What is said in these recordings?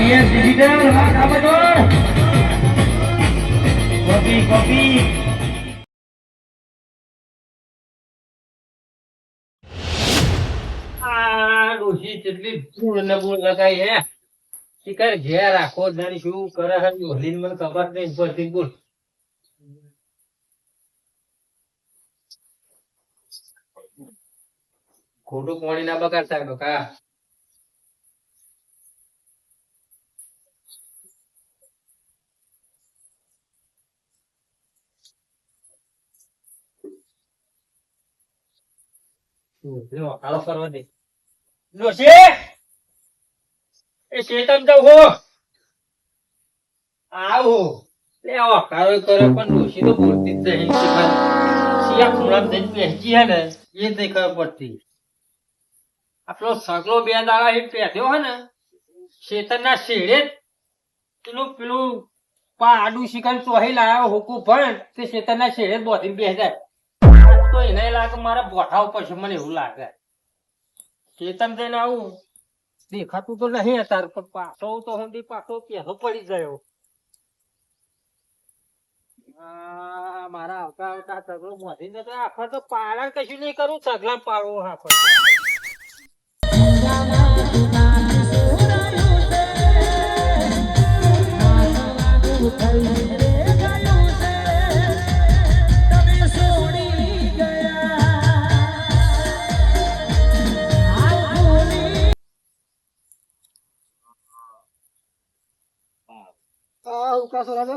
Yes digital હા કાપડોળ copy copy આ ડોશી કેટલી ધૂળ ને બૂળ લગાઈ હે શિકાર ઘેર આખો દાડી શું કરે હે યોલીન મને ખબર નહીં પડતી બોલ ખોટું પાણી ના બગાડતા ડોકા લો હાલો કરવા દે ડોશી એ શેતમ જાવ હો આવો લે આવો કારો કરે પણ ડોશી તો બોલતી જ નહીં શિકાર સિયા ખૂણા જઈને બેસી હે ને એ નહીં ખબર પડતી આપણો સગલો બે દાડા એ પેધ્યો હે ને શેતરના શેડે પેલું પેલું આડું શિકાર ચોહી લાવ્યો હુકું ભણ તે શેતરના શેડે બોધીને બેસી જાય તો એને લાગે મારા બોઠા ઉપર છે મને એવું લાગે શેતન જઈને આવું દેખાતું તો નહીં તાર પણ પાછો તો સુધી પાછો પેલો પડી ગયો મારા આવતા આવતા સગલો મોઢીને તો આખો તો પાલન કશું નહીં કરું સગલા પાડવું આખો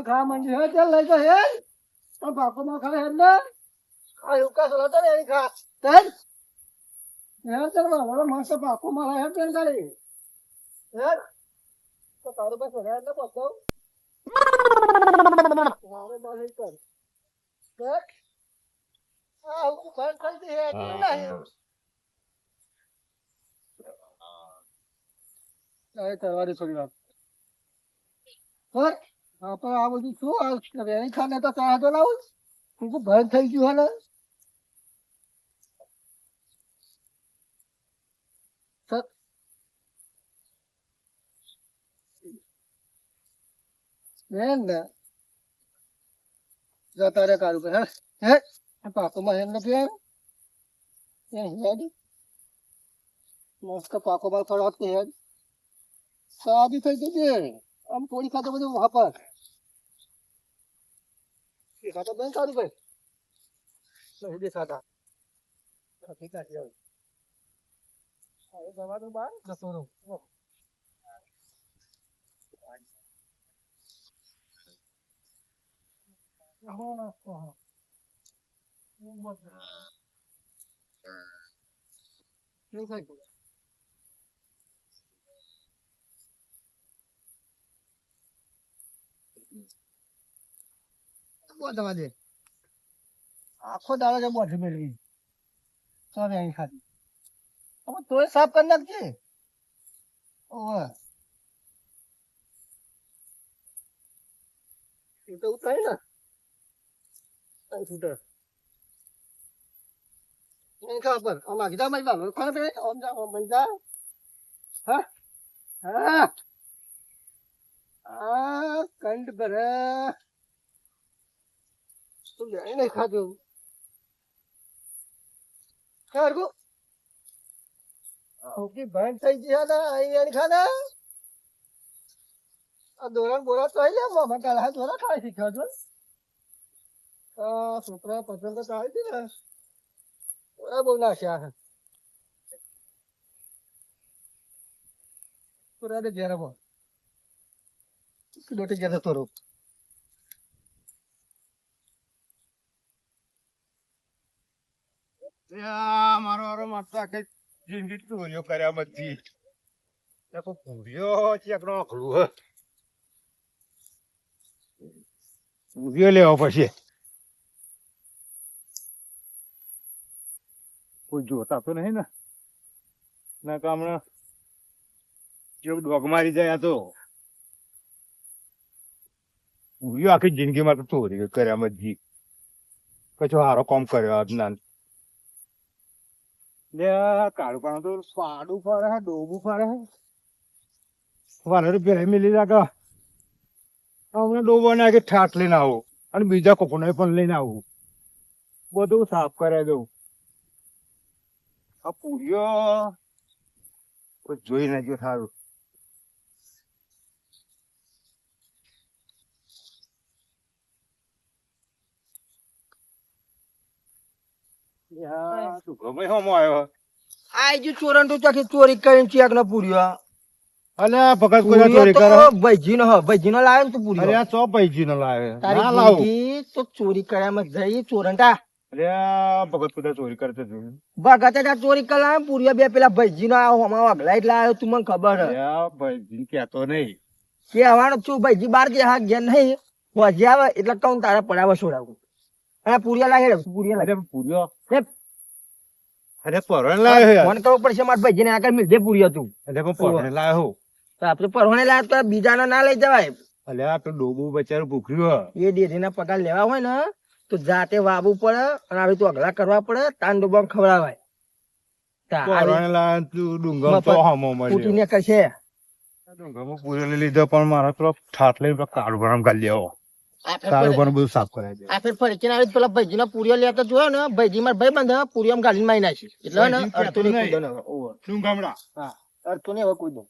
ખા મંડી હે ચાલ લઈ જાય હે પણ બાપો માં ખરે હે ને આ ઉકા સોલા તો એની ખા ચાલ હે ચાલ મારો માસો બાપો મારા હે તેલ ગાડી હે તો તારો બસ હે ને બસો મારો બસ કર દેખ આ ઉકો બંધ કરી દે હે નહીં આ તવારી છોડી વાત પર આપણે આ બધું શું આ રેણી ખાને તો ચા તો લાવું હું બંધ થઈ ગયું હે ને ને જતા રે કારું હે હે પાકોમાં એમ નથી આવે એ હેડી મસ્ત પાકોમાં ફરવા કે હેડ સાદી થઈ ગઈ આમ થોડી ખાતો બધું વાપર એ ખાતો બેન સારું ભાઈ નહીં દેખાતા ઠીક છે હવે જવાનું બાર જતો રહું આખો દાડો બોધ મેળવી સોરે અહીં ખાધી હવે તોય સાફ કરી નાખજે ઓહ એ તો ઉતાય ને અહીં છૂટર નહીં ખબર આમાં કીધા મારી બાલો કોને પે ઓમ જા ઓમ જા હા હા આ કંડ ભરે તું જાણી નહીં ખાધું ખરગું ઓકે બંધ થઈ ગયા ને અહીં ખાને આ દોરણ બોરા તો આવી લે મોમાં કાલ હા દોરા ખાઈ શીખ્યો છો છોકરા પસંદ તો આવી હતી ને બહુ નાખ્યા હે પૂરા દે જરા બો દોટી ગયા તો રો મારો માતા કઈ જિંદગી ચોરીઓ કર્યા બધી પૂર્યો ચેકડો આખલું હે પૂર્યો લેવા પછી કોઈ જોતા તો નહીં ને ના કે હમણાં જો ડોગ મારી જાય તો પૂર્યો આખી જિંદગીમાં તો ચોરી કર્યા બધી કચો સારો કામ કર્યો આજના લે કાળું પાડું તો પાડું ફરે હે ડોબું ફરે હે વારે પેલા મેલી લાગે હમણાં ડોબો નાખે ઠાટ લઈને આવો અને બીજા કોકોને પણ લઈને આવું બધું સાફ કરાવી દઉં આ પૂર્યો કોઈ જોઈ નાખ્યો સારું તું ગમે હમો આવ્યો આ જો ચોરણ તો ચાખી ચોરી કરીને ચેક ન પૂર્યો અલ્યા ભગત કોઈ ચોરી કરે ભાઈજી નો લાવ્યો ને તું પૂર્યો અરે આ ચો પૈજી નો લાવે તારી ના લાવું ભૂલથી તો ચોરી કર્યામાં જઈ ચોરંટા અરે આ ભગત કોઈ ચોરી કરતો જોયું ભગતે ત્યાં ચોરી કરવા પૂર્યો બે પેલા ભાઈજી નો અગલા એટલે આવ્યો તું મને ખબર હે અલ્યા ભાઈ કેતો નહીં કહેવાનું છું ભાઈજી બાર જે હા ગયા નહીં પહોંચી આવે એટલે કહું તારા પડાવા છોડાવું અને પૂર્યા લાગે પૂર્યા લાગે અરે પૂર્યો અરે પરણે લાવ્યો યાર ફોન કરવો પડશે મારા ભાઈજી ને આગળ મિલજે પૂર્યો તું અરે પણ પરણે લાવ્યો તો આપડે પરવાને લાવે તો બીજાનો ના લઈ જવાય અલ્યા આ તો ડોબું બચારું ભૂખ્યું એ ડેરીના પગાર લેવા હોય ને તો જાતે વાવવું પડે અને આવી તો અગલા કરવા પડે તાન ડોબા ખવડાવાય પરણે લાવ્યો તું ડુંગર તો હમો મળ્યો ઉઠીને કરશે ડુંગરમાં પૂરો લઈ લીધો પણ મારા તો ઠાઠ લઈને કાળું ભરામ ગાલી આવો કાળું ભરામ બધું સાફ કરાવી દે આ ફેર ફરીથી આવી પેલા ભાઈજી ના પૂરીઓ લેતા જોયો ને ભાઈજી મારા ભાઈ બંધ પૂરીઓ ગાલી મારી નાખી એટલે ને અડતો નહીં કૂદો ને ડુંગમડા હા અડતો નહીં હવે કૂદો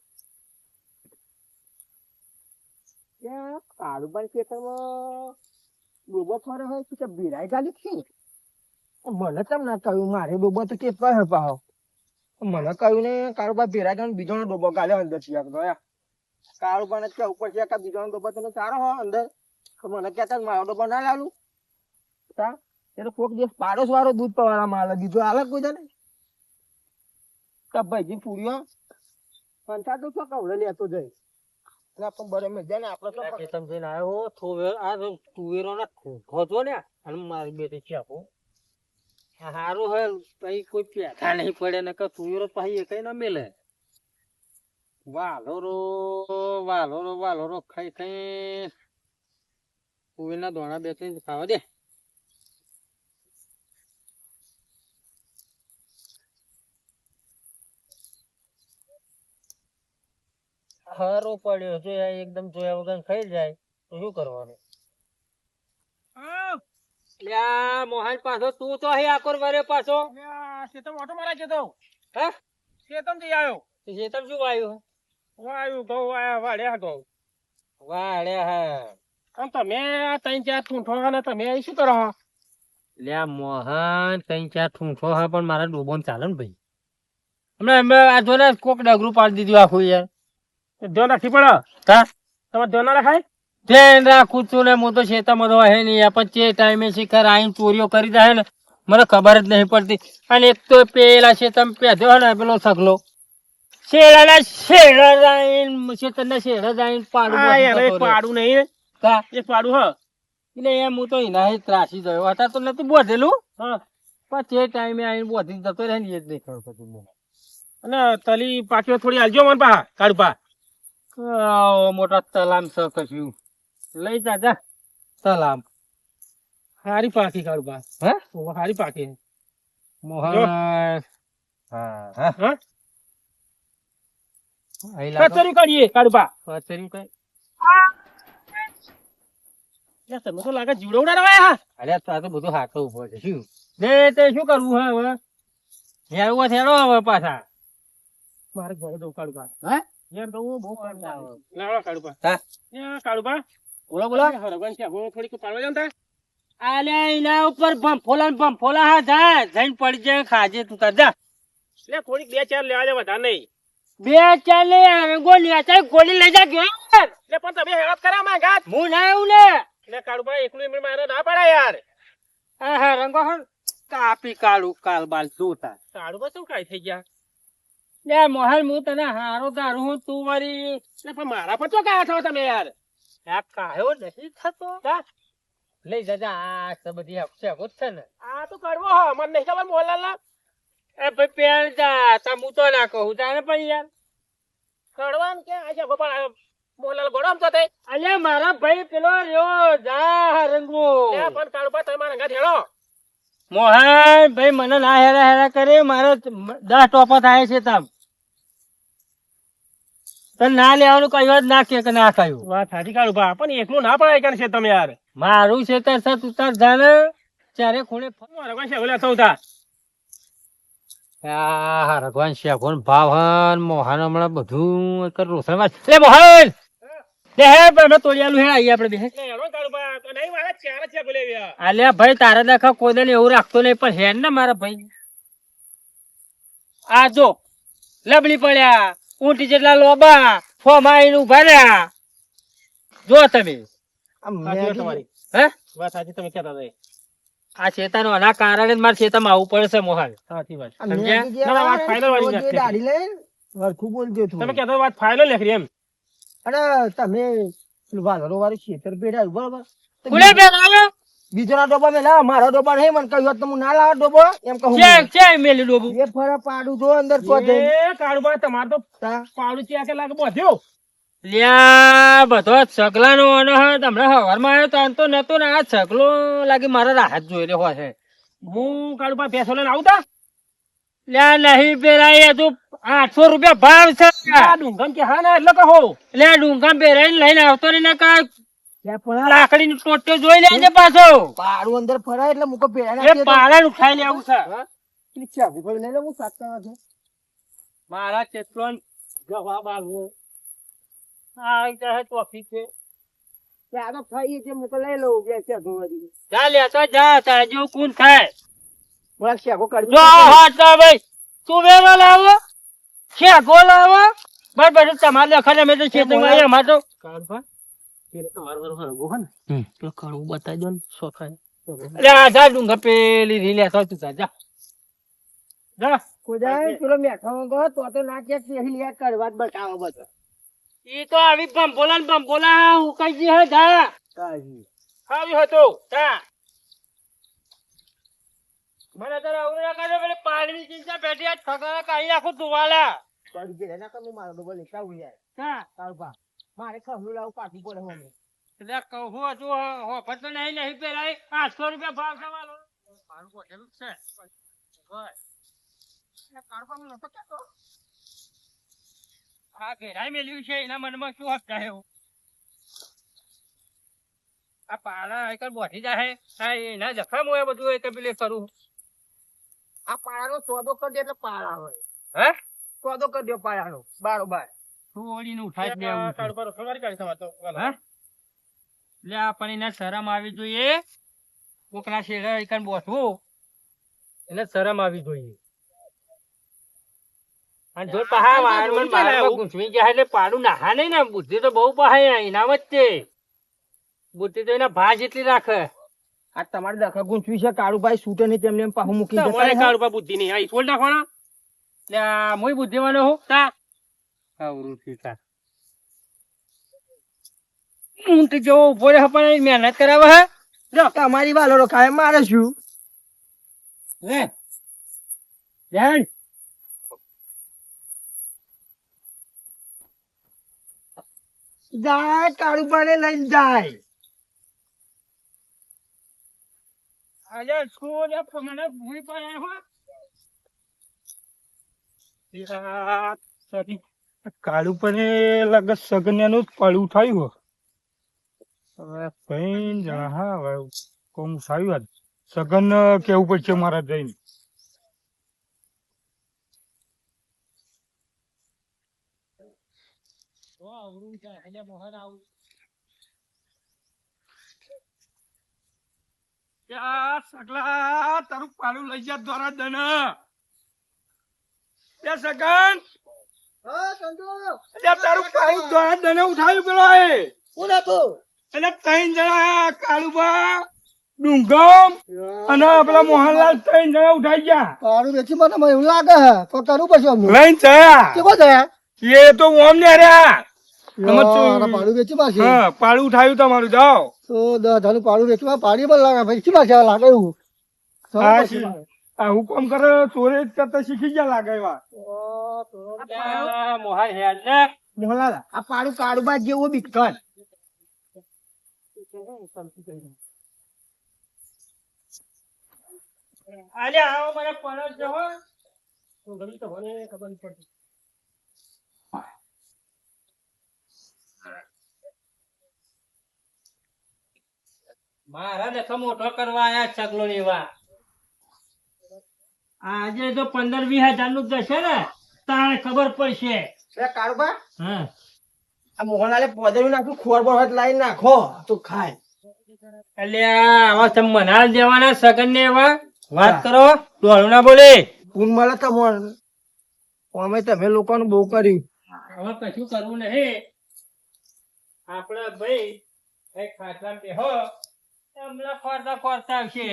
કાળું પણ ખેતરમાં ડોબો ફરે હોય કે ભીરાઈ ગાલી છે મને કેમ ના કહ્યું મારે ડોબો તો કે હે પાહો મને કહ્યું ને કાળુબા ભીરાઈ ગયો બીજો ડોબો ગાલ્યો અંદર છે કાળુબા ને કે ઉપર છે કે બીજો ડોબો તને સારો હો અંદર તો મને કહેતા મારો ડોબો ના લાલું તા એ તો કોક દિવસ પાડોશ વાળો દૂધ પવાળા માલે બીજો આવે કોઈ ને તો ભાઈજી પૂર્યો પંચા તો શું કવડે લેતો જાય એટલે પણ બરે મેં જાય ને આપણે તો ખેતમ જઈને આવ્યો થોવેર આ તુવેરો ના ખોજો ને અને મારી બેટી છે આપો હારું હે કઈ કોઈ પેઠા નહીં પડે ને કે તુવેરો પાહી એકઈ ના મેલે વાલોરો ખાઈ ખાઈ તુવેરના દોણા બે ત્રણ ખાવા દે હારો પડ્યો જો એકદમ જોયા વગર ખાઈ જાય તો શું કરવાનું મોહન પાછો તું તો અહીં આકોર વરે પાછો શેતમ ઓટો મારા જતો હે શેતમ થી આવ્યો શેતમ શું વાયું ઘઉં વાળ્યા ઘઉં વાળ્યા હા તમે ત્રણ ચાર ઠૂંઠો ને તમે શું કરો લ્યા મોહન ત્રણ ચાર ઠૂંઠો હા પણ મારા ડોબો ચાલે ને ભાઈ હમણાં આ જો ને કોક ડગરું પાડી દીધું આખું યાર ધ્યાન રાખી પડે હા તમારે ધ્યાન ના રખાય ધ્યાન રાખું છું ને હું તો શેતામાં તો હે નહીં પણ જે ટાઈમે શિખર આઈને ચોરીઓ કરી દે ને મને ખબર જ નહીં પડતી અને એક તો પેલા શેતમ પેધ્યો ને પેલો સગલો શેડા પાડું નહીં એક પાડું હ એટલે એમ હું તો એના ત્રાસી ગયો હતા તો નથી બોધેલું પણ તે ટાઈમે આવીને બોધી જતો રહે ને એ જ નહીં ખબર પડતી અને તલી પાછો થોડી હાલજો મને પા કાઢ પા મોટા તલામ છે કશું લઈ જા તલામ હારી પાકી કાઢ પા હે હારી પાકી મોહન હા કચરી કાઢીએ કાઢપા કચરી કઈ તમે તો લાગે જીવડો ઉડાડવા અરે તો બધું હાથો ઉભો છે શું ને તે શું કરવું હવે હેરવો થેડો હવે પાછા મારે ઘરે દઉં કાઢપા હે યાર તો બહુ લાવો કાઢપા હા કાઢપા બોલો હરગન છે થોડીક પાડવા જાવ તા આલે એના ઉપર ભંફોલા હા જા જઈને પડી જાય ખાજે તું તાર જા લે થોડીક બે ચાર લેવા દે વધારે નહીં બે ચાર લે ગોળી લઈ જા ગયો લે પણ તમે હેરાત કરા માં ગાત હું ના આવું લે કાળુબા એકલું એમ મારે ના પડા યાર હા રંગો હન કાપી કાળું કાલ બાલ જોતા કાળુબા શું કાઈ થઈ ગયા લે મોહન હું તને હારો દારૂ હું તું મારી લે પણ મારા પર તો કાયા છો તમે યાર આ કાયો નથી થતો લઈ જા આ તો બધી હફસે હફો છે ને આ તો કરવો હ મને નહીં ખબર મોહનલાલ એ ભાઈ પેણ જા તા હું તો ના કહું તારે પણ યાર કડવાન કે આજે ગોપાલ મોહનલાલ ગોડમ તો તે અલ્યા મારા ભાઈ પેલો રહ્યો જા રંગો એ પણ કાળુબા તમે મારા ઘા હેડો મોહન ભાઈ મને ના હેરા હેરા કરે મારે 10 ટોપો થાય છે તમ તને ના લેવાનું કઈ જ ના કે ના કહ્યું. વાત સાચી કાળું ભા પણ એકલું ના પડાય કે છે તમે યાર મારું છે તાર સત ઉતાર જાને ચારે ખૂણે મારા કોઈ શેવલે સૌતા ભગવાન શેભોન ભાવન મોહન હમણાં બધું એક રોશન વાત લે મોહન લે હે અમે તોડિયાલું હે આઈએ આપણે બે હેરો કાળું ભા તો નહીં મારા ચાર છે બોલે યાર આલ્યા ભાઈ તારા દેખા કોઈ દિન એવું રાખતો નહીં પણ હેન ને મારા ભાઈ આ જો લબડી પડ્યા ઊંટી જેટલા લોબા ફોમાં આવીને ઉભા રહ્યા જો તમે સાચી વાત તમારી હે વાત સાચી તમે કહેતા હતા આ ચેતાનો આના કારણે જ મારા ચેતામાં આવવું પડે છે મોહન સાચી વાત સમજ્યા? ના, ના, વાત final વાળી વાત છે. તમે કહેતા વાત ફાઇનલ લેખરી એમ તમે વાનરો વાળું ખેતર પેડાયું બરોબર કુલે બેન બીજો ના ડોબા મેં લાવ મારો ડોબા નહીં મને કહ્યું હોત તો હું ના લાવ ડોબો એમ કહું ચેક ચેક મેલી ડોબું એ ફરા પાડું જો અંદર પહોંચે એ કાળું ભા તમારે તો પાવડું ચેક લાગે બધ્યો લ્યા બધો સગલાનો આનો હે હમણાં હવારમાં આવ્યો તો આમ તો નતો ને આ સગલો લાગે મારા રાહત જોઈ રહ્યો છે હું કાળું ભા ભેંસો લઈને આવતા લ્યા નહીં પેરાય તું 800 રૂપિયા ભાવ છે આ ડુંગમ કે હા ના એટલે કહો લ્યા ડુંગા પેરાઈને લઈને આવતો ને ના કા ત્યાં પણ લાકડી નો ટોટ્યો જોઈ લેજે પાછો પાડું અંદર ફરાય એટલે મુકો પેડા એ પાળા ઉઠાઈ લેવું છે લઈ લે હું સાત કરવા છે મારા ચેતલો જવાબ આવ્યો આ કહે ટોપિક છે ત્યાં તો ખાઈએ છે મુકો લઈ લઉં બે છે ધોવાડી જા લે તો જા તાજો કોણ થાય બોલા શેકો કરી જો હાટા ભાઈ તું વેરો લાવો છે ગો લાવો બરાબર તમારે લખા મેં તો ચેતંગ આવ્યા અમાર તો કડવું બતાવી દો ને સોખાય અરે આ જા ડુંગા પેલી રી લે તો તું જા જા કોઈ પેલો મેઠો ગયો તો ના કે પેલી લે કરવા જ બતાવો બધો ઈ તો આવી બંબોલા હું કઈ જી હે જા આવી હતો જા મને તો આવું ના કરે પેલી પાણીની ચિંતા બેઠી આ ઠગા કાઈ નાખું તુવાલા પડી ગયેલા ના કમ મારો ડબલ લેતા હું યાર જા કાળપા મારે ખમલું લાવું પાટું પડે મને એટલે કહું હતું હો પતો નહીં પેલાય 800 રૂપિયા ભાવ તમારો મારું કોઠેલું છે બસ કાળપામાં નતો કેતો આ ઘેરાય મેલ્યું છે એના મનમાં શું હક થાય આ પાડા એક બોઠી જાય હા એના જખમ હોય બધું એક પેલે કરું આ પાયાનો સોદો કરી દે એટલે પાયા હોય હે સોદો કરી દો પાયાનો બારોબાર થોડી નું ઉઠાઈ દેવું કાળું ભા રસોઈ વાળી કાઢી તમારે તો હે એટલે આપણને એને શરમ આવી જોઈએ કોકના શેડા એકન બોસવું એને શરમ આવી જોઈએ અને જો પહા વારમન મારમાં ગુંચવી ગયા એટલે પાડું નાહા નહીં ને બુદ્ધિ તો બહુ પહાય એના વચ્ચે બુદ્ધિ તો એના ભા જેટલી રાખે આ તમારે દખા ગુંચવી છે કાળુભાઈ છૂટે નહીં તેમને એમ પાહુ મૂકી તમારે જતા કાળું ભા બુદ્ધિ નહીં આ ઈસોલ નાખવાનો એટલે આ મોય બુદ્ધિવાનો હું તા આવરું ઠીકા હું તો જો ઉભો રહે પણ મહેનત કરાવે હે તમારી વાલો ખાય મારે શું લે ધ્યાન જાય કાળુભાઈ લઈને જાય આજે સ્કૂલ મને ભૂઈ પડે હો કાળું પણ લગત સગન્યાનું જ પડું થયું હવે કઈ જણા હા હવે કોમ સારું સગન કેવું પડશે મારા જઈને સગલા તારું પાડું લઈ જા દ્વારા દન સગન તારું પાડું દ્વારા દને ઉઠાવ્યું પેલો કોણ હતો એટલે ત્રણ જણા કાળુબા ડુંગમ અને પેલા મોહનલાલ ત્રણ જણા ઉઠાઈ ગયા પાડું વેચી મને એવું લાગે હે તો કરવું પડશે અમને લઈને જયા કેવો થયા એ તો ઓમ ને રહ્યા પાડું વેચી પાછી હા પાડું ઉઠાવ્યું તમારું જાઓ તો 10,000 નું પાડું વેચવા પાડી પણ લાગે વેચી પાછી લાગે એવું આ હુકમ કરે ચોરે જ કરતા શીખી ગયા લાગે એવા મોહન હેડ ને મોહનલાલ આ પાડું કાળુબા જેવું બીકન આજે આવો મને પરત જવો તો ગમી તો મને ખબર નહીં પડતી મારા દેખો મોટો કરવા આયા ચકલો લેવા. આજે તો 15-20 હજાર નું જશે ને તારે ખબર પડશે. કાળુબા હા આ મોહનલાલે પોદરું નાખ્યું ખોર બોર લાવી નાખો તું ખાય. અલ્યા આવા તમે મનાલ દેવાના સગન ને એવા વાત કરો ડોળું ના બોલે. પૂન મળે તમોન અમે તમે લોકોનું બહુ કર્યું. હવે કશું કરવું નહીં. આપડે ભાઈ એક ખાટલા બેહો હમણાં ફરતા ફરતા આવશે.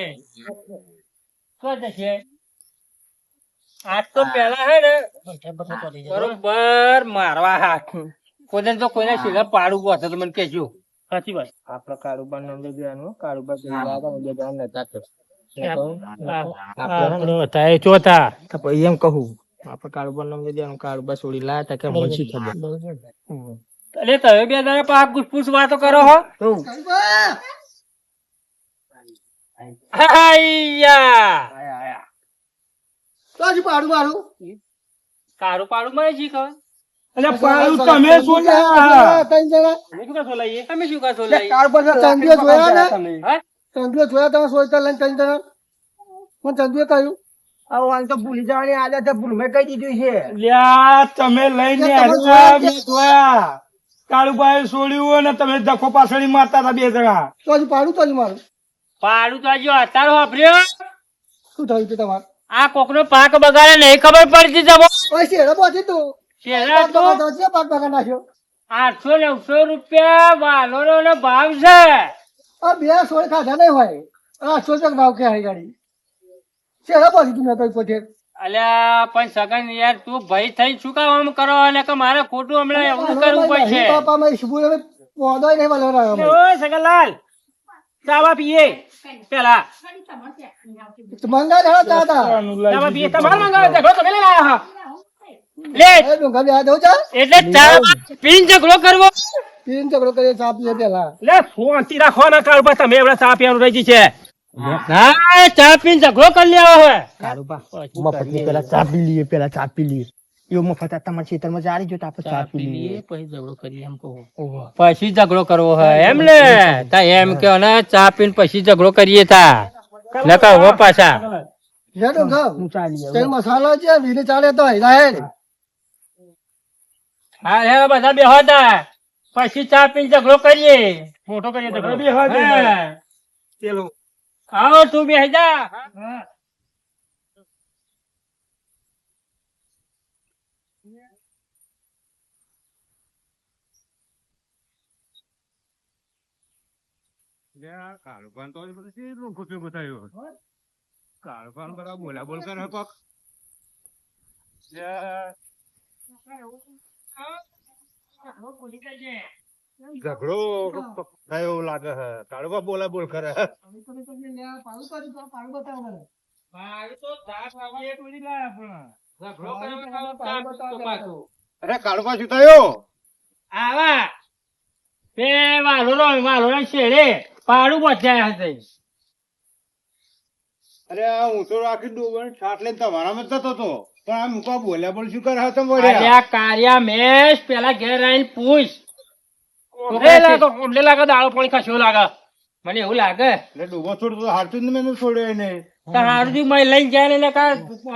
શું થશે? આજ તો પેલા હે ને બરોબર મારવા હાથ કોઈને તો કોઈને સીધા પાડું પહોંચે તો મને કેજો. સાચી વાત. આપડે કાળુબા નામ લઈ દેવાનું. કાળુબા ચોથા એમ કહું આપડે કાળુબા નામ લઈ દેવાનું. કાળુબા છોડી લાયા તા કે મને શી ખબર. એટલે તમે બે દાડા પાક ગુસપુસ વાતો કરો હો. આયા કારું પાડું મને શી ખબર. અલ્યા પાડું તમે સોલ્યા. અમે શું કાં સોલાઈએ? તમે શું કાં સોલાઈએ? જોયા તમે ચંદુએ કહ્યું આવું તો ભૂલી જવાની આદત છે. ભૂલ મેં કહી દીધું છે. અલ્યા તમે લઈને આવ્યા મેં જોયા. કાળુભાઈ છોડ્યું અને તમે ધક્કો પાછળ મારતા હતા બે જણા. પાડું તો મારું પાડું તો આજે અત્યારે વાપર્યો. શું થયું હતું તમારે? આ કોકનો પાક બગાડે નહીં ખબર પડતી જબો. શેરો પહોંચી તું શેરા તો પાક બગાડ નાખ્યો. 800-900 રૂપિયા વાલોનો નો ભાવ છે. આ બે સોળ ખાધા નહીં હોય 800 ભાવ કે હાઈ ગાડી. શેરો પહોંચી તું મેં તો પોતે. અલ્યા પણ સગન યાર તું ભાઈ થઈ શું કામ આમ કરો અને કે મારે ખોટું હમણાં એવું કરવું પડશે. પાપા મેં શુભુ પોદો નહીં વાલો ઓય સગનલાલ ચાવા પીએ પેલા મંગા રહ્યા દાદા ચાવા પીએ તમારે મંગાવે ઝઘડો તમે લઈ આયા હા. લે એ ડુંગા યાદ હો જા એટલે ચા પીન ઝઘડો કરવો. પીન ઝઘડો કરીએ ચા પીએ પેલા. લે શાંતિ રાખો ના કાળુબા તમે એવડા ચા પીવાનું રહી છે. હા ચા પીન ઝઘડો કરી લેવો હે. કાળુબા મફતની પેલા ચા પી લઈએ. પેલા ચા પી લઈએ. એવું મફત તમારા ખેતરમાં જારી જો તો આપણે ચા પી લઈએ. પછી ઝઘડો કરીએ એમ કહો. પછી ઝઘડો કરવો હે એમ ને તા એમ કે ને ચા પીને પછી ઝઘડો કરીએ તા નકા હો પાછા. હે ડુંગા તેલ મસાલો છે વીને ચાલે તો હેરાય. હા હે બધા બેહો તા પછી ચા પીને ઝઘડો કરીએ. મોટો કરીએ ઝઘડો. બેહો દે. હા. ચલો આવો તું બેહી જા. કાળુભાઈ તો બધું ખોટું બતાવ્યું. કાળુભાઈ બધા બોલા બોલ કરે કોક. ઝઘડો થયો એવું લાગે છે. કાળુભાઈ બોલા બોલ કરે. અરે કાળુભાઈ શું થયો? આવા બે વાલોનો શેડે પાડું બચાયા હશે. અરે હું તો આખી ડોબર છાટ લઈને તમારામાં જ જતો હતો પણ આ મુકા બોલ્યા બોલ શું કરે હતા અલ્યા કાર્યા મેશ પેલા ઘેર આવીને પૂછ. ઓલે લાગે દાળો પાણી ખાશો લાગે મને એવું લાગે. એટલે ડોબો છોડતો હારતું જ મેં છોડ્યો એને. હારું મેં લઈને જાય ને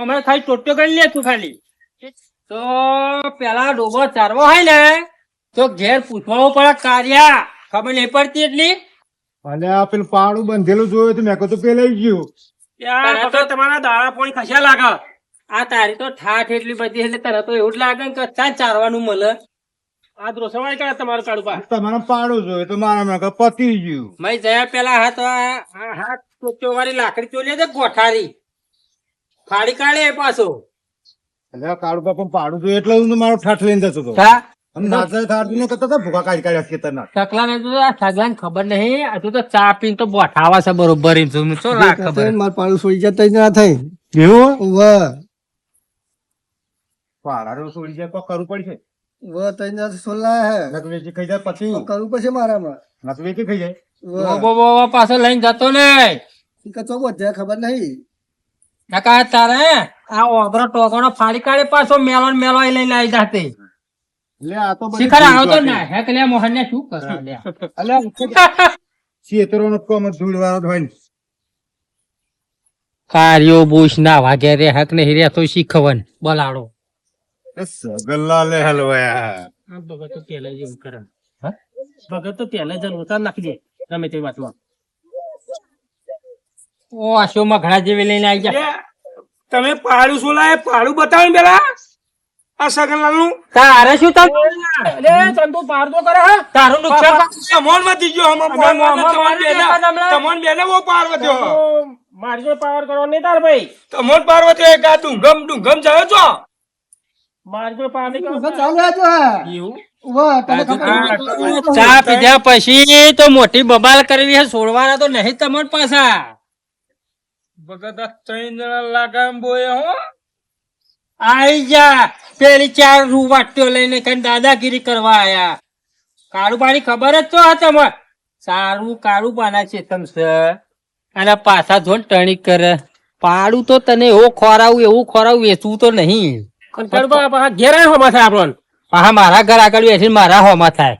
અમે ખાલી ટોટો કરી લે તું ખાલી. તો પેલા ડોબો ચારવો હોય ને તો ઘેર પૂછવાનું પડે કાર્યા ખબર નહીં પડતી એટલી. અને આ પેલું પાડું બંધેલું જોયું તો મેં કહ્યું પેલા ગયું. તમારા દાળા પાણી ખસ્યા લાગે. આ તારી તો ઠાઠ એટલી બધી એટલે તને તો એવું જ લાગે ને કે ચા ચારવાનું મળે. આ દ્રોસવાય કરે તમારું કાળુબા. તમારે પાડું જોયું તો મારા મેં કહ્યું પતી ગયું. મેં જયા પેલા હાથ ચોવાળી લાકડી ચોલી છે ગોઠારી ફાડી કાઢે પાછો. એટલે કાળુબા પણ પાડું જોયું એટલે હું મારો ઠાઠ લઈને જતો હતો. ભૂખા કાઢી કાઢ્યા ખેતરના. સકલા ને તો આ સગલા ને ખબર નહીં. હજુ તો ચા પીને તો બોઠાવા છે બરોબર. શું લાગ ખબર માર પાડું છોડી જતા ના થાય. એવું વાહ પાડા છોડી જાય કોક કરવું પડશે. વાહ તઈ સોલા હે નતું વેચી ખાઈ જાય પછી કરવું પડશે મારામાં. નતું વેચી ખાઈ જાય. બો પાછો લઈને જતો ને કચો બધે ખબર નહીં. કાકા તારે આ ઓબરો ટોકણો ફાડી કાઢે પાછો મેલો ને મેલો લઈને આવી જાતે. એટલે આ તો શિખર આવતો ના હે કે મોહન ને શું કરો ખેતરોનો કોમ ધૂળ વાળો હોય ને કાર્યો બોશ ના વાગે રે હક ને હિર્યા તો શીખવન બોલાડો સગલ્લા હલવાયા આ ભગત તો પહેલા જ એવું કરે ભગત તો પહેલા જ ઉતાર નાખી દે ગમે તે વાતમાં ઓ આશોમાં ઘણા જેવી લઈને આવી ગયા તમે પાડું શું લાય પાડું બતાવો ને પેલા આ સગનલાલ નું તારે શું તમ ચંદુ પાર તો કરે હા તારું નુકસાન તમોન વધી ગયો તમોન બેને બહુ પાર વધ્યો મારી જોડે પાવર કરો નહીં તાર ભાઈ તમોન પાર્વતી એક આ ડુંગમ જાયો છો મારી જોડે પાવર નહીં કરો ચાલુ રહેજો હા એવું વાહ તને ખબર ચા પીધા પછી તો મોટી બબાલ કરવી હે છોડવાના તો નહીં તમાર પાછા ભગત આ 3 જણા લાગામ બોય હો આઈ જા પેલી 4 રૂવાટીઓ લઈને કઈ દાદાગીરી કરવા આયા કાળુ પાણી ખબર જ તો હા તમાર સારું કાળુ પાના છે તમસે અને પાછા જોન ટણી કરે પાડું તો તને એવું ખોરાવું વેચવું તો નહીં પાછા ઘેર આવ્યો માથે આપણને હા મારા ઘર આગળ બેસીને મારા હોમાં થાય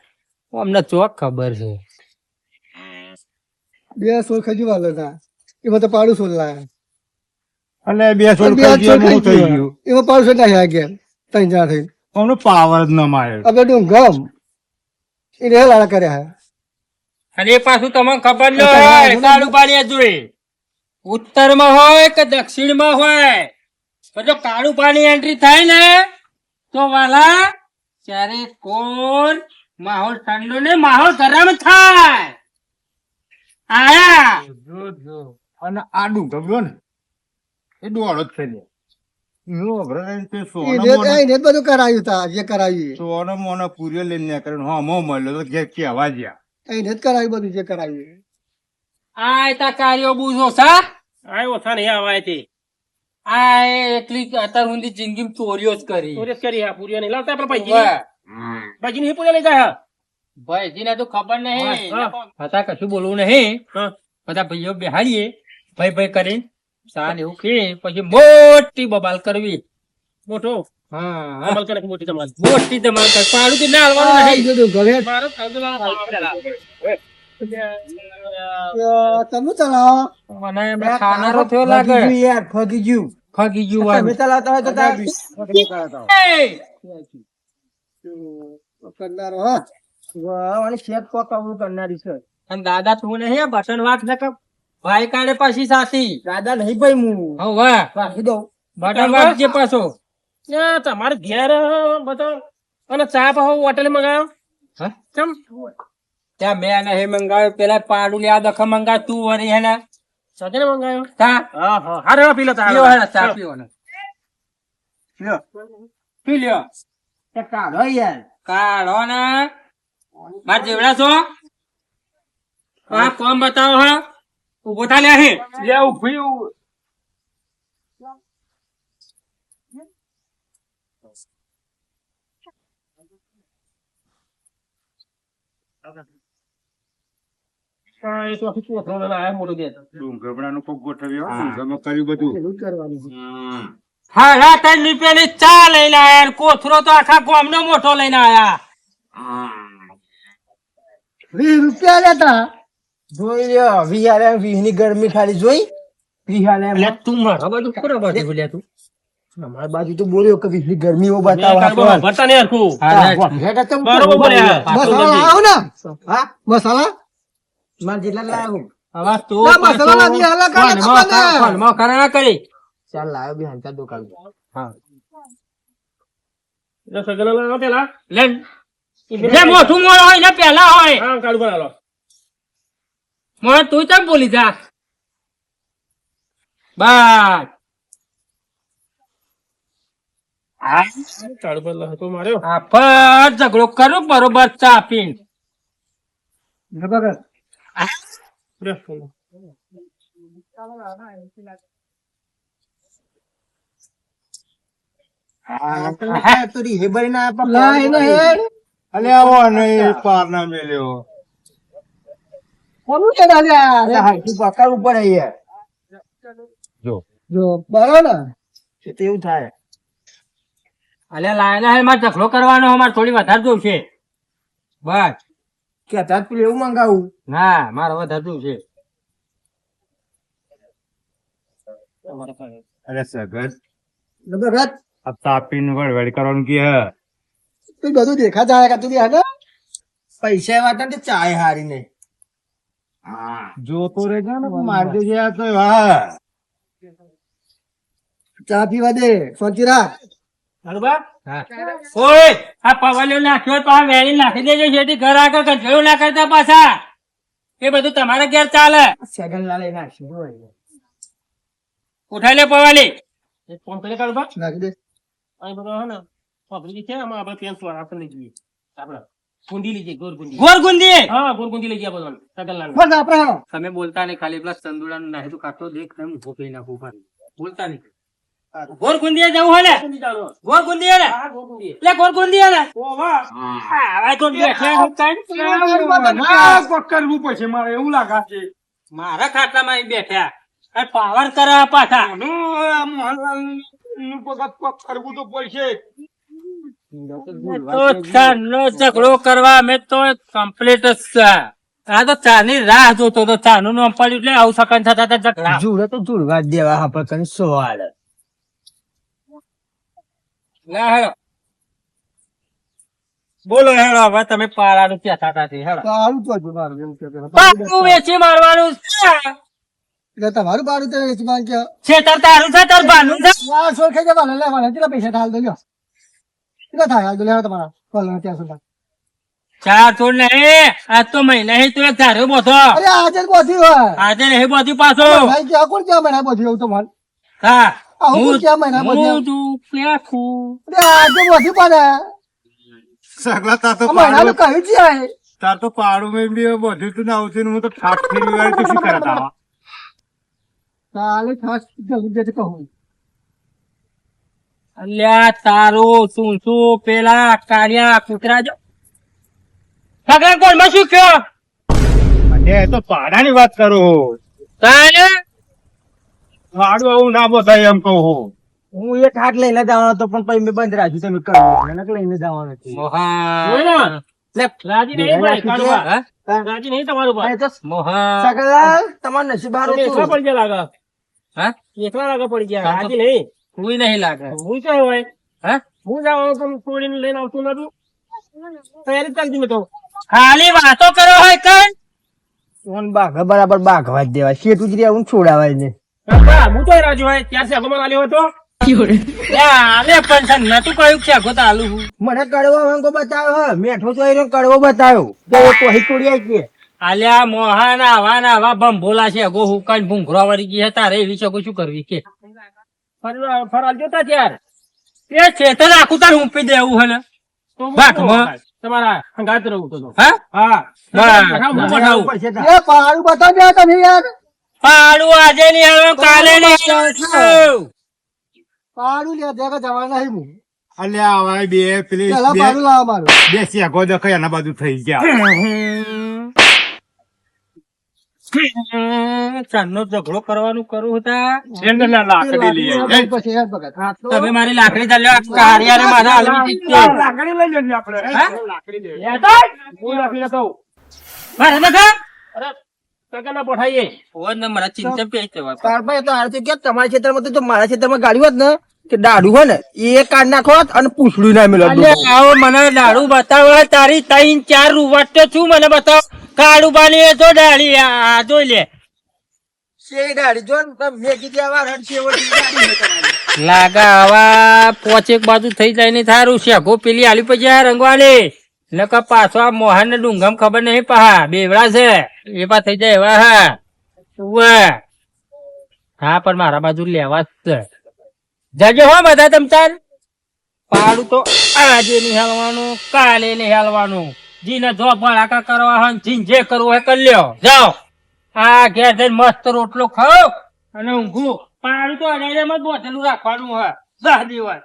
અમને ચોક ખબર છે બે સોળ ખજૂર વાળો હતા એમાં તો પાડું સોળ લાયા અને બે છોડ બે ખાઈ સોળ ગયા, ખાઈ હું થઈ ગયો. ગયું એમાં પાડું સોળ નાખ્યા ગયા 3 જણા થઈ અમને પાવર જ ન માર્યો આપણે ડુંગમ એને લાડા કર્યા અને એ પાછું તમને ખબર ન હોય કાળુ પાણી જોઈ ઉત્તરમાં હોય કે દક્ષિણમાં હોય તો જો કાળુ પાણી એન્ટ્રી થાય ને તો વાલા ત્યારે કોણ માહોલ ઠંડો ને માહોલ ગરમ થાય આયા અને આ ડુંગર રહ્યો ને એ દોડો જ થઈ જાય એનો વપરાય તે એને જ બધું કરાયું તા જે કરાયું સોનો મોનો પૂરીઓ લઈને નીકળ્યો ને હમો મળ્યો તો ઘેર કહેવા ગયા એને જ કરાયું બધું જે કરાયું આય તા કાર્યો બુઝો સા આ ઓછા નહીં આવાય તે આય એટલી અત્યાર સુધી જિંદગી ચોરીઓ જ કરી ચોરીસ કરી હા પૂરીઓ નહીં લાવતા આપણે પૈકી વાહ. પૈકી નહીં પૂરીઓ લઈ જાય ભાઈજીને તો ખબર નહીં હા. હતા કશું બોલવું નહીં હા બધા ભાઈઓ બેહાડીએ ભાઈ કરીને સાન એવું કે પછી મોટી બબાલ કરવી મોટો હા કમલ કરે કે મોટી તમારી મોટી ધમાલ કર પાડું તો ના હાલવાનું નહીં મારો ખાધું તમે ચલાવો મને એમને ખાનારો થયો લાગે ફગી ગયું ફગી ગયું તમે ચલાવતા હોય તો એ! કરનારો હા વાહ અને શેક પકાવું કરનારી છે અને દાદા તું નહીં બટન વાત ન કર ભાઈ કાઢે પાછી સાસી દાદા નહીં ભાઈ હું હો વાહ રાખી દઉં બટન વાગજે પાછો તમારે ઘેર બધો અને ચા પાહો હોટેલ મંગાવ્યો હા? કેમ ત્યાં મેં નહીં મંગાવ્યો પેલા પાડું લ્યા દખા મંગાવ તું વરી હે ને સગને મંગાવ્યો તા હા હા હારે પી લેતા પીવો હે ને ચા પીવો ને પી લ્યો કાઢો યાર કાઢો ને માર જેવડા છો હા કોમ બતાવો હા ઉભો થા લે હે લે ઉભી એ તો આખી કોથળો લઈને આયા મોટો દે ડુંગરબડાનું કોક ગોઠવ્યો ડુંગરમાં કર્યું બધું પેલું જ કરવાનું છે હા હા 3 રૂપિયાની ચા લઈને આયા ને કોથરો તો આખા ગામનો મોટો લઈને આયા 20 રૂપિયા લેતા જોઈ લ્યો વિહારે વીહની ગરમી ખાલી જોઈ વિહારે એટલે તું મારા બાજુ કોના બાજુ બોલ્યા તું અમારી બાજુ તો બોલ્યો કે વીહની ગરમી ઓ મેં બતાવો કાંઈ ભરતા નહીં હરખું. બરોબર બોલ્યા. મસાલા લાવો ને હા મસાલા માર જેટલા લાવ્યો હવે તું ના, મસાલા લાવી, હાલા કાઢે ખબર ને. ફોનમાં કરે ના કરી ચાલ લાવ્યો બી હંતા દુકાન એટલે સગને લાવો પેલા. લે જે મોટું મોણ હોય ને પેલા હોય હા, કાળું બનાવો. મોણ તું ચમ બોલી જા બસ કાળું બનાવો હતો માર્યો. આ પર ઝઘડો કરું બરોબર ચા પીને લે. તો રી હેબરી ના લા એને હેડ અલે આવો ને પાર ના મેલ્યો કોનું છે દાદા હાઈટું પકડવું પડે યાર જો બરાબર ને એ તો એવું થાય અલે લાયલા હે મારે ઝઘડો કરવાનો અમારે થોડી વધારે જોઈશે બસ કેતા જ પેલું એવું મંગાવું. ના મારે વધારતું છે અરે સગન જબરદસ્ત. આ તાપીને વળવડ કરવાનું કે હે. તું બધું દેખા જાય કાતું બી હા પૈસા વાટા ને ચાય હારી ને. જોતો રહેજે ને મારજો છે આ તો હા. ચા પીવા દે શાંતિ રાખ. બરોબર ઓય આ પવાલીઓ નાખ્યો તો આ વેણી નાખી દેજો જેથી ઘર આગળ કચરો ના કરતા પાછા એ બધું તમારા ઘેર ચાલે સેગન લાલે નાખી દો. ઉઠાઈ લે પવાલી એક ફોન કરી કાઢ બા નાખી દે. અહીં બધો હે ને પબ્લિક છે આમાં આપણે પેન સ્વાર આપણે લઈ જઈએ આપણે ગુંડી લઈ જઈએ ગોર ગુંડી હા ગોર ગુંડી લઈ ગયા બધો સગનલાલ બસ આપણે હાલો. તમે બોલતા નહીં ખાલી પેલા ચંદુડાનું નાહી તો કાઢતો દેખ તમે ઉભો કરી નાખું ઉપર. બોલતા નહીં. ગોર ગુંડી જવું હે ને ગોર ગુંડી હે ને લે ગોર ગુંડી હે ને ઓ વાહ આ તો બેઠા હું કાઈ કરવું પડશે મારે એવું લાગે છે. મારા ખાટલામાં અહીં બેઠા આ પાવર કરે પાછા કરવું તો પડશે. તો ચાનો ઝઘડો કરવા મેં તો કમ્પ્લીટ જ છે આ તો ચાની રાહ જોતો તો ચાનું નામ પડ્યું એટલે આવું સકન થતા હતા ઝઘડા જુડે તો જુડવા જ દેવા હા પણ સવાલ. લે હેડો બોલો હેડો હવે તમે પારાનું કહેતા હતા તે હેડો સારું તો હતું મારું એમ કે પાકું વેચી મારવાનું છે એટલે તમારું બારું તો વેચવાનું કે છેતર તારું છે તાર બાનું છે આ સોળ ખાઈ જવાના લેવાના કેટલા પૈસા થાય હાલ તો લ્યો. કેટલા થાય હાલ તો લેવા તમારા કોલના ત્યાં સુધી. ચાર છોડ નહીં આજ તો મહિના હે તો એક ધારો બોધો અરે આજે જ પહોંચ્યું હોય. આજે નહીં બોધી પાછો ભાઈ ક્યાં કોણ ક્યાં મહિના પહોંચ્યું એવું તો માલ. હા આવું કોણ ક્યાં મહિના પહોંચ્યું? હું તું પેખું અરે આજે પહોંચ્યું પણ સગલા તાર તો આ મહિનાનું કહ્યું છે આ. તાર તો પાડું મેં બી બધું તું ના આવતું ને હું તો ઠાક ફેરી વાર તો શું કરતા આવા. કાલે ખાસ જલ્દી જતી કહું. અલ્યા તારું શું શું પેલા કાર્યા કૂતરા જો ભગવાન કોણ માં શું કયો એ તો પાડાની વાત કરું. તારે પાડું આવું ના બોલાય એમ કહું હું. હું એક હાથ લઈને જવાનો હતો પણ પછી મેં બંધ રાખ્યું તમે કરો એને લઈને જવાનો છે. મોહન રાજી નહીં ભાઈ કાઢવા હા? રાજી નહીં તમારું ભાઈ એ તો મોહન સગનલાલ તમારું નસીબ હારું એકલા હતું. પડી ગયા લાગે હા? એકલા લાગે પડી ગયા રાજી નહીં કોઈ નહીં લાગે. હું ક્યાં હોય હા? હું જવાનું તમે છોડીને લઈને આવતું નતું તૈયારી ચાલતી મેં તો ખાલી વાતો કરો હોય કઈ ફોન બાઘ બરાબર બાઘવા જ દેવાય શેઠું જ રહ્યા હું છોડાવાય ને. હું તો રાજી હોય ત્યાં સેગોમાં આલ્યો હતો આલે પણ નતું કહ્યું કે સેગો તો આલુ હું મને કડવો વાંગો બતાવ્યો હે મેઠો તો એનો કડવો બતાવ્યો તો એ તો અહીં તોડી આવી કે આલ્યા મોહન આવા ને આવા બંભોલા છે ગો હુકાન ભૂંઘરા વળી ગઈ તારે એવી શકો શું કરવી કે ફરાલ જોતા ત્યાર એ ખેતર આખું તાર ઊંપી દેવું હે ને બાટમાં તમારા હંગાત રહું તો હા હા બરાબર પડશે તાર. એ પાડું બતાવજો તમે યાર. પાડું આજે નહીં આવ્યો કાલે નહીં આવ્યો પાડું લે દેખા જવાના નહીં હું. અલ્યા હવે બે પેલી પેલા પાડું લાવો મારું. બે શેકો દેખાય એના બાજુ થઈ ગયા. ચાંદનો ઝઘડો કરવાનું કરું હતા પછી યાર ભગત. તમે મારી લાકડી ચાલ્યો કાર્યાને મારા હાલવી દીધી. લાકડી લઈ લેજે આપણે. હા? લાકડી લે. હું લાકડી લેતો આવું. મારે નખા? અરે, કાકાના પોઠાઈએ. ઓય ને મને ચિંતા પેચ થવા. તાર ભાઈ તો હાલ તો કે તમારા ક્ષેત્રમાં તો જો મારા ક્ષેત્રમાં ગાડી હોત ને કે દાડું હોય ને એ કાઢ નાખો અને પૂછડું ના મેલો. અલ્યા, આવો મને દાડુ બતાવો તારી 3-4 રૂવાટ તો છું મને બતાવ કાળું પાણી તો દાડી આ જોઈ લે શેરી દાડી જો ને તમે મેં કીધી આવા રણછેવડની દાડી છે તમારી. લાગા આવા પોચેક બાજુ થઈ જાય ને થારું શેગો પેલી આલી પછી આ રંગવાલી નકર પાછો આ મોહન ને ડુંગમ ખબર નહીં પહા બેવડા છે એ પા થઈ જાય એવા હા ઉવે. હા પણ મારા બાજુ લેવા જ છે જજો હો બધા તમ તાર પાડું તો આજે નહીં હાલવાનું કાલે નહીં હાલવાનું જીને જો ભડાકા કરવા હોય જીન જે કરવું હોય કરી લ્યો જાઓ આ ઘેર જઈને મસ્ત રોટલો ખાઓ અને ઊંઘું પાડું તો અડાડે માં બોતેલું રાખવાનું હોય 10 દિવસ